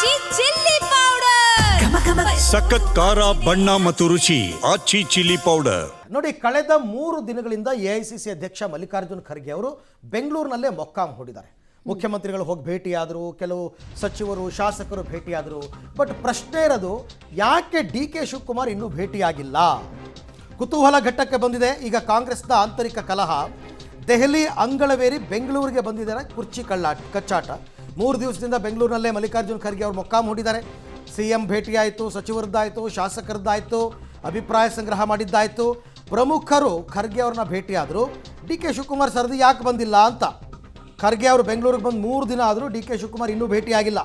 ಆಚಿ chilli powder, ಸಖತ್ ಖಾರ ಬಣ್ಣ ಮತ್ತು ರುಚಿ ಆಚಿ ಚಿಲ್ಲಿ ಪೌಡರ್. ನೋಡಿ, ಕಳೆದ 3 ದಿನಗಳಿಂದ ಎಐಸಿಸಿ ಅಧ್ಯಕ್ಷ ಮಲ್ಲಿಕಾರ್ಜುನ್ ಖರ್ಗೆ ಅವರು ಬೆಂಗಳೂರಿನಲ್ಲೇ ಮೊಕ್ಕಾಂ ಹೂಡಿದ್ದಾರೆ. ಮುಖ್ಯಮಂತ್ರಿಗಳು ಹೋಗಿ ಭೇಟಿಯಾದರು, ಕೆಲವು ಸಚಿವರು ಶಾಸಕರು ಭೇಟಿಯಾದರು. ಬಟ್ ಪ್ರಶ್ನೆ ಇರೋದು, ಯಾಕೆ ಡಿ ಕೆ ಶಿವಕುಮಾರ್ ಇನ್ನೂ ಭೇಟಿಯಾಗಿಲ್ಲ? ಕುತೂಹಲ ಘಟ್ಟಕ್ಕೆ ಬಂದಿದೆ. ಈಗ ಕಾಂಗ್ರೆಸ್ನ ಆಂತರಿಕ ಕಲಹ. ದೆಹಲಿ ಅಂಗಳವೇರಿ ಬೆಂಗಳೂರಿಗೆ ಬಂದಿದ್ದಾರೆ ಕುರ್ಚಿ ಕಚ್ಚಾಟ. 3 ದಿವಸದಿಂದ ಬೆಂಗಳೂರಿನಲ್ಲೇ ಮಲ್ಲಿಕಾರ್ಜುನ್ ಖರ್ಗೆ ಅವರು ಮೊಕ್ಕಾಂ ಹೂಡಿದ್ದಾರೆ. ಸಿಎಂ ಭೇಟಿಯಾಯಿತು, ಸಚಿವರದ್ದಾಯಿತು, ಶಾಸಕರದ್ದಾಯಿತು, ಅಭಿಪ್ರಾಯ ಸಂಗ್ರಹ ಮಾಡಿದ್ದಾಯಿತು. ಪ್ರಮುಖರು ಖರ್ಗೆ ಅವ್ರನ್ನ ಭೇಟಿಯಾದರು. ಡಿ ಕೆ ಶಿವಕುಮಾರ್ ಸರದಿ ಯಾಕೆ ಬಂದಿಲ್ಲ ಅಂತ. ಖರ್ಗೆ ಅವರು ಬೆಂಗಳೂರಿಗೆ ಬಂದು 3 ದಿನ ಆದರೂ ಡಿ ಕೆ ಶಿವಕುಮಾರ್ ಇನ್ನೂ ಭೇಟಿಯಾಗಿಲ್ಲ.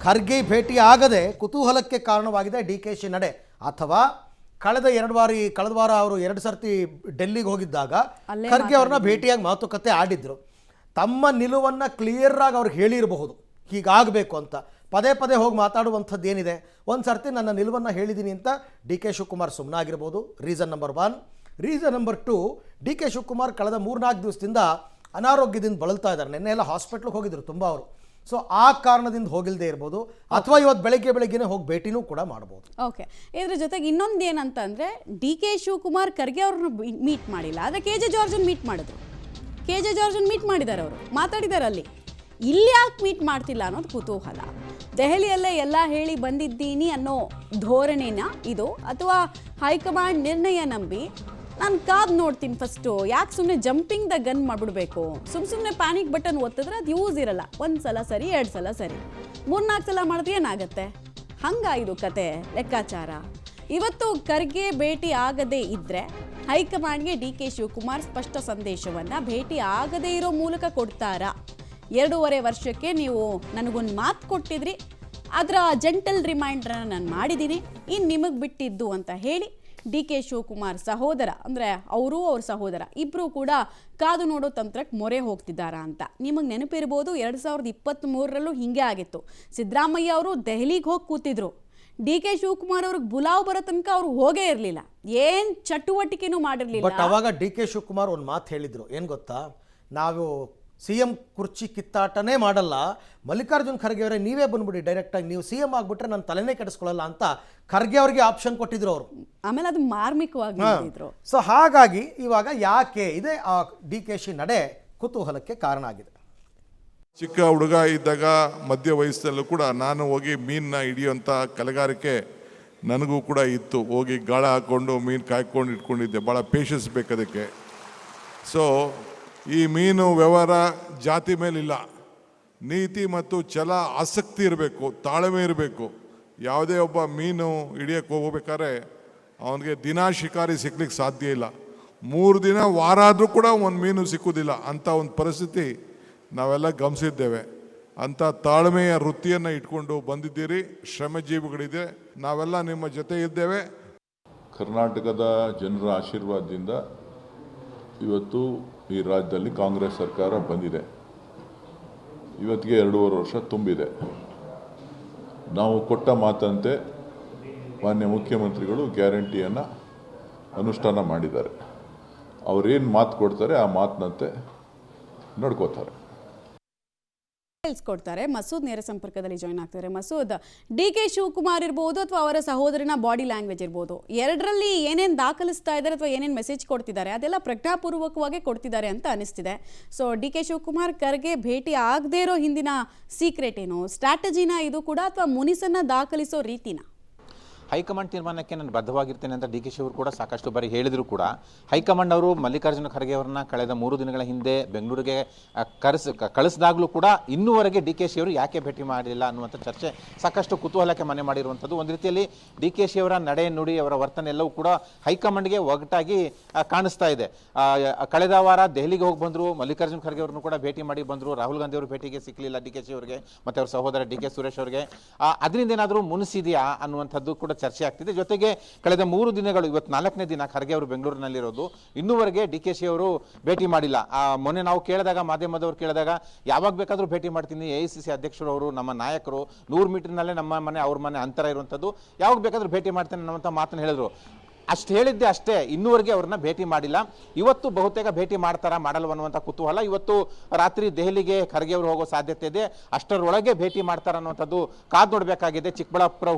ಖರ್ಗೆ ಭೇಟಿ ಆಗದೆ ಕುತೂಹಲಕ್ಕೆ ಕಾರಣವಾಗಿದೆ ಡಿ ಕೆ ಶಿ ನಡೆ. ಅಥವಾ ಕಳೆದ ವಾರ ಅವರು 2 ಸರ್ತಿ ಡೆಲ್ಲಿಗೆ ಹೋಗಿದ್ದಾಗ ಖರ್ಗೆ ಅವ್ರನ್ನ ಭೇಟಿಯಾಗಿ ಮಾತುಕತೆ ಆಡಿದ್ರು. ತಮ್ಮ ನಿಲುವನ್ನು ಕ್ಲಿಯರಾಗಿ ಅವ್ರಿಗೆ ಹೇಳಿರಬಹುದು, ಹೀಗಾಗಬೇಕು ಅಂತ. ಪದೇ ಪದೇ ಹೋಗಿ ಮಾತಾಡುವಂಥದ್ದು ಏನಿದೆ? ಒಂದು ಸರ್ತಿ ನನ್ನ ನಿಲುವನ್ನು ಹೇಳಿದ್ದೀನಿ ಅಂತ ಡಿ ಕೆ ಶಿವಕುಮಾರ್ ಸುಮ್ಮನಾಗಿರ್ಬೋದು. Reason number 1. Reason number 2, D K Shivakumar ಕಳೆದ 3-4 ದಿವಸದಿಂದ ಅನಾರೋಗ್ಯದಿಂದ ಬಳಲ್ತಾ ಇದ್ದಾರೆ. ನಿನ್ನೆ ಎಲ್ಲ ಹಾಸ್ಪಿಟ್ಲಿಗೆ ಹೋಗಿದ್ರು ತುಂಬ ಅವರು. ಸೊ ಆ ಕಾರಣದಿಂದ ಹೋಗಿಲ್ಲದೆ ಇರ್ಬೋದು, ಅಥವಾ ಇವತ್ತು ಬೆಳಗ್ಗೆನೇ ಹೋಗಿ ಭೇಟಿನೂ ಕೂಡ ಮಾಡ್ಬೋದು. ಓಕೆ, ಇದ್ರ ಜೊತೆಗೆ ಇನ್ನೊಂದು ಏನಂತಂದರೆ, ಡಿ ಕೆ ಶಿವಕುಮಾರ್ ಖರ್ಗೆ ಅವ್ರನ್ನ ಮೀಟ್ ಮಾಡಿಲ್ಲ, ಆದರೆ ಕೆ ಜೆ ಜಾರ್ಜನ್ ಮೀಟ್ ಮಾಡಿದ್ರು. ಕೆ ಜೆ ಜಾರ್ಜನ್ ಮೀಟ್ ಮಾಡಿದ್ದಾರೆ, ಅವರು ಮಾತಾಡಿದ್ದಾರೆ. ಇಲ್ಲಿ ಯಾಕೆ ಮೀಟ್ ಮಾಡ್ತಿಲ್ಲ ಅನ್ನೋದು ಕುತೂಹಲ. ದೆಹಲಿಯಲ್ಲೇ ಎಲ್ಲ ಹೇಳಿ ಬಂದಿದ್ದೀನಿ ಅನ್ನೋ ಧೋರಣೆನ ಇದು, ಅಥವಾ ಹೈಕಮಾಂಡ್ ನಿರ್ಣಯ ನಂಬಿ ನಾನು ಕಾದು ನೋಡ್ತೀನಿ ಫಸ್ಟು, ಯಾಕೆ ಸುಮ್ಮನೆ ಜಂಪಿಂಗ್ ದ ಗನ್ ಮಾಡಿಬಿಡ್ಬೇಕು, ಸುಮ್ಮನೆ ಪ್ಯಾನಿಕ್ ಬಟನ್ ಒತ್ತಿದ್ರೆ ಅದು ಯೂಸ್ ಇರಲ್ಲ. 1 ಸಲ ಸರಿ, 2 ಸಲ ಸರಿ, 3-4 ಸಲ ಮಾಡಿದ್ರೆ ಏನಾಗುತ್ತೆ? ಹಂಗಾಯಿದು ಕತೆ ಲೆಕ್ಕಾಚಾರ. ಇವತ್ತು ಖರ್ಗೆ ಭೇಟಿ ಆಗದೇ ಇದ್ದರೆ ಹೈಕಮಾಂಡ್ಗೆ ಡಿ ಕೆ ಶಿವಕುಮಾರ್ ಸ್ಪಷ್ಟ ಸಂದೇಶವನ್ನು ಭೇಟಿ ಆಗದೇ ಇರೋ ಮೂಲಕ ಕೊಡ್ತಾರಾ? 2.5 ವರ್ಷಕ್ಕೆ ನೀವು ನನಗೊಂದು ಮಾತು ಕೊಟ್ಟಿದ್ರಿ, ಅದರ ಜೆಂಟಲ್ ರಿಮೈಂಡ್ರನ್ನ ನಾನು ಮಾಡಿದ್ದೀನಿ, ಇನ್ನು ನಿಮಗೆ ಬಿಟ್ಟಿದ್ದು ಅಂತ ಹೇಳಿ ಡಿ ಕೆ ಶಿವಕುಮಾರ್ ಸಹೋದರ, ಅಂದರೆ ಅವರು ಅವ್ರ ಸಹೋದರ ಇಬ್ಬರು ಕೂಡ ಕಾದು ನೋಡೋ ತಂತ್ರಕ್ಕೆ ಮೊರೆ ಹೋಗ್ತಿದ್ದಾರಾ ಅಂತ. ನಿಮಗೆ ನೆನಪಿರ್ಬೋದು, 2023ರಲ್ಲೂ ಹೀಗೆ ಆಗಿತ್ತು. ಸಿದ್ದರಾಮಯ್ಯ ಅವರು ದೆಹಲಿಗೆ ಹೋಗಿ ಕೂತಿದ್ರು. ಡಿ ಕೆ ಶಿವಕುಮಾರ್ ಅವ್ರಿಗೆ ಬುಲಾವ್ ಬರೋ ತನಕ ಅವ್ರು ಹೋಗೇ ಇರಲಿಲ್ಲ, ಏನು ಚಟುವಟಿಕೆನೂ ಮಾಡಿರಲಿಲ್ಲ. ಬಟ್ ಅವಾಗ ಡಿ ಕೆ ಶಿವಕುಮಾರ್ ಒಂದು ಮಾತು ಹೇಳಿದರು, ಏನು ಗೊತ್ತಾ? ನಾವು CM ಕುರ್ಚಿ ಕಿತ್ತಾಟನೇ ಮಾಡಲ್ಲ, ಮಲ್ಲಿಕಾರ್ಜುನ್ ಖರ್ಗೆ ಅವರೇ ನೀವೇ ಬಂದ್ಬಿಡಿ, ಡೈರೆಕ್ಟಾಗಿ ನೀವು CM ಆಗಿಬಿಟ್ರೆ ನಾನು ತಲೆನೇ ಕೆಡಿಸ್ಕೊಳ್ಳಲ್ಲ ಅಂತ ಖರ್ಗೆ ಅವ್ರಿಗೆ ಆಪ್ಷನ್ ಕೊಟ್ಟಿದ್ರು ಅವರು. ಆಮೇಲೆ ಅದು ಮಾರ್ಮಿಕವಾಗಿ ಮಾಡಿದ್ರು. ಸೊ ಹಾಗಾಗಿ ಇವಾಗ ಯಾಕೆ ಇದೆ ಆ ಡಿ ಕೆ ಶಿ ನಡೆ ಕುತೂಹಲಕ್ಕೆ ಕಾರಣ ಆಗಿದೆ. ಚಿಕ್ಕ ಹುಡುಗ ಇದ್ದಾಗ ಮಧ್ಯ ವಯಸ್ಸಲ್ಲೂ ಕೂಡ ನಾನು ಹೋಗಿ ಮೀನನ್ನ ಹಿಡಿಯುವಂಥ ಕಲೆಗಾರಿಕೆ ನನಗೂ ಕೂಡ ಇತ್ತು. ಹೋಗಿ ಗಾಳ ಹಾಕ್ಕೊಂಡು ಮೀನು ಕಾಯ್ಕೊಂಡು ಇಟ್ಕೊಂಡಿದ್ದೆ. ಭಾಳ ಪೇಷನ್ಸ್ ಬೇಕದಕ್ಕೆ. ಸೊ ಈ ಮೀನು ವ್ಯವಹಾರ ಜಾತಿ ಮೇಲಿಲ್ಲ, ನೀತಿ ಮತ್ತು ಛಲ, ಆಸಕ್ತಿ ಇರಬೇಕು, ತಾಳ್ಮೆ ಇರಬೇಕು. ಯಾವುದೇ ಒಬ್ಬ ಮೀನು ಹಿಡಿಯೋಕ್ಕೆ ಹೋಗ್ಬೇಕಾದ್ರೆ ಅವನಿಗೆ ದಿನ ಶಿಕಾರಿ ಸಿಗ್ಲಿಕ್ಕೆ ಸಾಧ್ಯ ಇಲ್ಲ. 3 ದಿನ ವಾರ ಆದರೂ ಕೂಡ ಒಂದು ಮೀನು ಸಿಕ್ಕುವುದಿಲ್ಲ. ಅಂಥ ಒಂದು ಪರಿಸ್ಥಿತಿ ನಾವೆಲ್ಲ ಗಮನಿಸಿದ್ದೇವೆ. ಅಂಥ ತಾಳ್ಮೆಯ ವೃತ್ತಿಯನ್ನು ಇಟ್ಕೊಂಡು ಬಂದಿದ್ದೀರಿ, ಶ್ರಮಜೀವಿಗಳಿದೆ, ನಾವೆಲ್ಲ ನಿಮ್ಮ ಜೊತೆ ಇದ್ದೇವೆ. ಕರ್ನಾಟಕದ ಜನರ ಆಶೀರ್ವಾದದಿಂದ ಇವತ್ತು ಈ ರಾಜ್ಯದಲ್ಲಿ ಕಾಂಗ್ರೆಸ್ ಸರ್ಕಾರ ಬಂದಿದೆ. ಇವತ್ತಿಗೆ 2.5 ವರ್ಷ ತುಂಬಿದೆ. ನಾವು ಕೊಟ್ಟ ಮಾತಂತೆ ಮಾನ್ಯ ಮುಖ್ಯಮಂತ್ರಿಗಳು ಗ್ಯಾರಂಟಿಯನ್ನು ಅನುಷ್ಠಾನ ಮಾಡಿದ್ದಾರೆ. ಅವರೇನು ಮಾತು ಕೊಡ್ತಾರೆ ಆ ಮಾತಿನಂತೆ ನಡ್ಕೋತಾರೆ. ಕೊಡ್ತಾರೆ. ಮಸೂದ್ ನೇರ ಸಂಪರ್ಕದಲ್ಲಿ ಜಾಯ್ನ್ ಆಗ್ತಾರೆ. ಮಸೂದ್, ಡಿ ಕೆ ಶಿವಕುಮಾರ್ ಇರ್ಬೋದು ಅಥವಾ ಅವರ ಸಹೋದರನ ಬಾಡಿ ಲ್ಯಾಂಗ್ವೇಜ್ ಇರ್ಬೋದು, ಎರಡರಲ್ಲಿ ಏನೇನು ದಾಖಲಿಸ್ತಾ ಇದ್ದಾರೆ ಅಥವಾ ಏನೇನು ಮೆಸೇಜ್ ಕೊಡ್ತಿದ್ದಾರೆ ಅದೆಲ್ಲ ಪ್ರಜ್ಞಾಪೂರ್ವಕವಾಗಿ ಕೊಡ್ತಿದ್ದಾರೆ ಅಂತ ಅನಿಸ್ತಿದೆ. ಸೊ ಡಿ ಕೆ ಶಿವಕುಮಾರ್ ಖರ್ಗೆ ಭೇಟಿ ಆಗದೇ ಇರೋ ಹಿಂದಿನ ಸೀಕ್ರೆಟ್ ಏನು, ಸ್ಟ್ರಾಟಜಿನ ಇದು ಕೂಡ, ಅಥವಾ ಮುನಿಸನ್ನ ದಾಖಲಿಸೋ ರೀತಿನ? ಹೈಕಮಾಂಡ್ ತೀರ್ಮಾನಕ್ಕೆ ನಾನು ಬದ್ಧವಾಗಿರ್ತೇನೆ ಅಂತ ಡಿ ಕೆ ಶಿ ಅವರು ಕೂಡ ಸಾಕಷ್ಟು ಬಾರಿ ಹೇಳಿದರೂ ಕೂಡ ಹೈಕಮಾಂಡ್ ಅವರು ಮಲ್ಲಿಕಾರ್ಜುನ ಖರ್ಗೆ ಅವರನ್ನ ಕಳೆದ 3 ದಿನಗಳ ಹಿಂದೆ ಬೆಂಗಳೂರಿಗೆ ಕಳಿಸಿದಾಗಲೂ ಕೂಡ ಇನ್ನೂವರೆಗೆ ಡಿ ಕೆ ಶಿ ಅವರು ಯಾಕೆ ಭೇಟಿ ಮಾಡಲಿಲ್ಲ ಅನ್ನುವಂಥ ಚರ್ಚೆ ಸಾಕಷ್ಟು ಕುತೂಹಲಕ್ಕೆ ಮನೆ ಮಾಡಿರುವಂಥದ್ದು. ಒಂದು ರೀತಿಯಲ್ಲಿ ಡಿ ಕೆ ಶಿ ಅವರ ನಡೆ ನುಡಿ, ಅವರ ವರ್ತನೆ ಎಲ್ಲವೂ ಕೂಡ ಹೈಕಮಾಂಡ್ಗೆ ಒಗಟಾಗಿ ಕಾಣಿಸ್ತಾ ಇದೆ. ಕಳೆದ ವಾರ ದೆಹಲಿಗೆ ಹೋಗಿ ಬಂದರು, ಮಲ್ಲಿಕಾರ್ಜುನ ಖರ್ಗೆ ಅವರನ್ನು ಕೂಡ ಭೇಟಿ ಮಾಡಿ ಬಂದರು. ರಾಹುಲ್ ಗಾಂಧಿ ಅವರು ಭೇಟಿಗೆ ಸಿಕ್ಕಲಿಲ್ಲ ಡಿ ಕೆ ಶಿ ಅವರಿಗೆ ಮತ್ತು ಅವರ ಸಹೋದರ ಡಿ ಕೆ ಸುರೇಶ್ ಅವರಿಗೆ. ಅದರಿಂದ ಏನಾದರೂ ಮುನಿಸಿದೆಯಾ ಅನ್ನುವಂಥದ್ದು ಕೂಡ ಚರ್ಚೆ ಆಗ್ತಿದೆ. ಜೊತೆಗೆ ಕಳೆದ 3 ದಿನಗಳು, ಇವತ್ತು 4ನೇ ದಿನ ಖರ್ಗೆ ಅವರು ಬೆಂಗಳೂರಿನಲ್ಲಿರೋದು, ಇನ್ನೂವರೆಗೆ ಡಿ ಕೆ ಶಿ ಅವರು ಭೇಟಿ ಮಾಡಿಲ್ಲ. ಮೊನ್ನೆ ನಾವು ಕೇಳಿದಾಗ, ಮಾಧ್ಯಮದವರು ಕೇಳಿದಾಗ, ಯಾವಾಗ ಬೇಕಾದರೂ ಭೇಟಿ ಮಾಡ್ತೀನಿ, ಎಐಸಿಸಿ ಅಧ್ಯಕ್ಷರು ಅವರು, ನಮ್ಮ ನಾಯಕರು, 100 ಮೀಟರ್ನಲ್ಲೇ ನಮ್ಮ ಮನೆ ಅವ್ರ ಮನೆ ಅಂತರ ಇರುವಂಥದ್ದು, ಯಾವಾಗ ಬೇಕಾದರೂ ಭೇಟಿ ಮಾಡ್ತೇನೆ ಅನ್ನುವಂಥ ಮಾತನ್ನು ಹೇಳಿದ್ರು. ಅಷ್ಟು ಹೇಳಿದ್ದೆ ಅಷ್ಟೇ, ಇನ್ನೂವರೆಗೆ ಅವ್ರನ್ನ ಭೇಟಿ ಮಾಡಿಲ್ಲ. ಇವತ್ತು ಬಹುತೇಕ ಭೇಟಿ ಮಾಡ್ತಾರಾ ಮಾಡಲ್ವ ಅನ್ನುವಂಥ ಕುತೂಹಲ. ಇವತ್ತು ರಾತ್ರಿ ದೆಹಲಿಗೆ ಖರ್ಗೆ ಅವರು ಹೋಗೋ ಸಾಧ್ಯತೆ ಇದೆ. ಅಷ್ಟರೊಳಗೆ ಭೇಟಿ ಮಾಡ್ತಾರ ಅನ್ನುವಂಥದ್ದು ಕಾದು ನೋಡಬೇಕಾಗಿದೆ. ಚಿಕ್ಕಬಳ್ಳಾಪುರ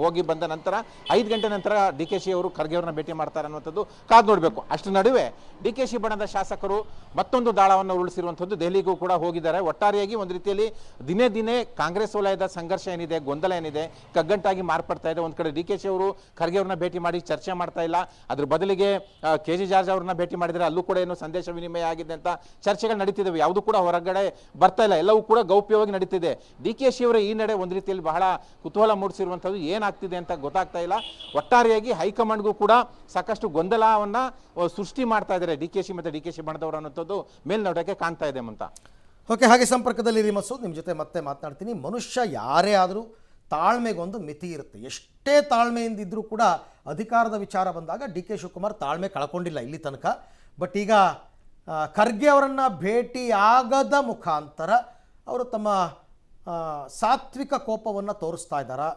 ಹೋಗಿ ಬಂದ ನಂತರ 5 ಗಂಟೆ ನಂತರ DK ಶಿ ಅವರು ಖರ್ಗೆ ಅವ್ರನ್ನ ಭೇಟಿ ಮಾಡ್ತಾರೆ ಅನ್ನುವಂಥದ್ದು ಕಾದು ನೋಡಬೇಕು. ಅಷ್ಟು ನಡುವೆ DK ಶಿ ಬಣದ ಶಾಸಕರು ಮತ್ತೊಂದು ದಾಳವನ್ನು ಉರುಳಿಸಿರುವಂಥದ್ದು, ದೆಹಲಿಗೂ ಕೂಡ ಹೋಗಿದ್ದಾರೆ. ಒಟ್ಟಾರೆಯಾಗಿ ಒಂದು ರೀತಿಯಲ್ಲಿ ದಿನೇ ದಿನೇ ಕಾಂಗ್ರೆಸ್ ವಲಯದ ಸಂಘರ್ಷ ಏನಿದೆ, ಗೊಂದಲ ಏನಿದೆ, ಕಗ್ಗಂಟಾಗಿ ಮಾರ್ಪಡ್ತಾ ಇದೆ. ಒಂದು ಕಡೆ DK ಶಿ ಅವರು ಖರ್ಗೆ ಅವ್ರನ್ನ ಭೇಟಿ ಮಾಡಿ ಚರ್ಚೆ ಮಾಡ್ತಾ ಇಲ್ಲ, ಅದ್ರ ಬದಲಿಗೆ KG ಜಾರ್ಜ್ ಅವ್ರನ್ನ ಭೇಟಿ ಮಾಡಿದರೆ ಅಲ್ಲೂ ಕೂಡ ಏನು ಸಂದೇಶ ವಿನಿಮಯ ಆಗಿದೆ ಅಂತ ಚರ್ಚೆಗಳು ನಡೀತಿದ್ದಾವೆ. ಯಾವುದು ಕೂಡ ಹೊರಗಡೆ ಬರ್ತಾ ಇಲ್ಲ, ಎಲ್ಲವೂ ಕೂಡ ಗೌಪ್ಯವಾಗಿ ನಡೀತಿದೆ. DK ಶಿ ಅವರ ಈ ನಡೆ ಒಂದು ರೀತಿಯಲ್ಲಿ ಬಹಳ ಕುತೂಹಲ ಮೂಡಿಸಿರುವಂಥದ್ದು, ಏನಾಗ್ತಿದೆ ಅಂತ ಗೊತ್ತಾಗ್ತಾ ಇಲ್ಲ. ಒಟ್ಟಾರೆಯಾಗಿ ಹೈಕಮಾಂಡ್ಗೂ ಕೂಡ ಸಾಕಷ್ಟು ಗೊಂದಲವನ್ನ ಸೃಷ್ಟಿ ಮಾಡ್ತಾ ಇದ್ದಾರೆ DK ಶಿ ಮತ್ತು DK ಶಿ ಬಣದವರು ಅನ್ನೋಂಥದ್ದು ಮೇಲ್ನೋಟಕ್ಕೆ ಕಾಣ್ತಾ ಇದೆ ಅಂತ. ಓಕೆ, ಹಾಗೆ ಸಂಪರ್ಕದಲ್ಲಿ ಮಸೂದ್, ನಿಮ್ಮ ಜೊತೆ ಮತ್ತೆ ಮಾತನಾಡ್ತೀನಿ. ಮನುಷ್ಯ ಯಾರೇ ಆದರೂ ತಾಳ್ಮೆಗೊಂದು ಮಿತಿ ಇರುತ್ತೆ. ಎಷ್ಟೇ ತಾಳ್ಮೆಯಿಂದ ಇದ್ದರೂ ಕೂಡ ಅಧಿಕಾರದ ವಿಚಾರ ಬಂದಾಗ DK ಶಿವಕುಮಾರ್ ತಾಳ್ಮೆ ಕಳ್ಕೊಂಡಿಲ್ಲ ಇಲ್ಲಿ ತನಕ. ಬಟ್ ಈಗ ಖರ್ಗೆ ಅವರನ್ನು ಭೇಟಿ ಆಗದ ಮುಖಾಂತರ ಅವರು ತಮ್ಮ ಸಾತ್ವಿಕ ಕೋಪವನ್ನು ತೋರಿಸ್ತಾ ಇದ್ದಾರಾ,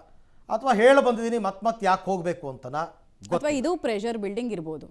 ಅಥವಾ ಹೇಳಿ ಬಂದಿದ್ದೀನಿ ಮತ್ತೆ ಯಾಕೆ ಹೋಗಬೇಕು ಅಂತನಾ? ಅಥವಾ ಇದು ಪ್ರೆಷರ್ ಬಿಲ್ಡಿಂಗ್ ಇರ್ಬೋದು.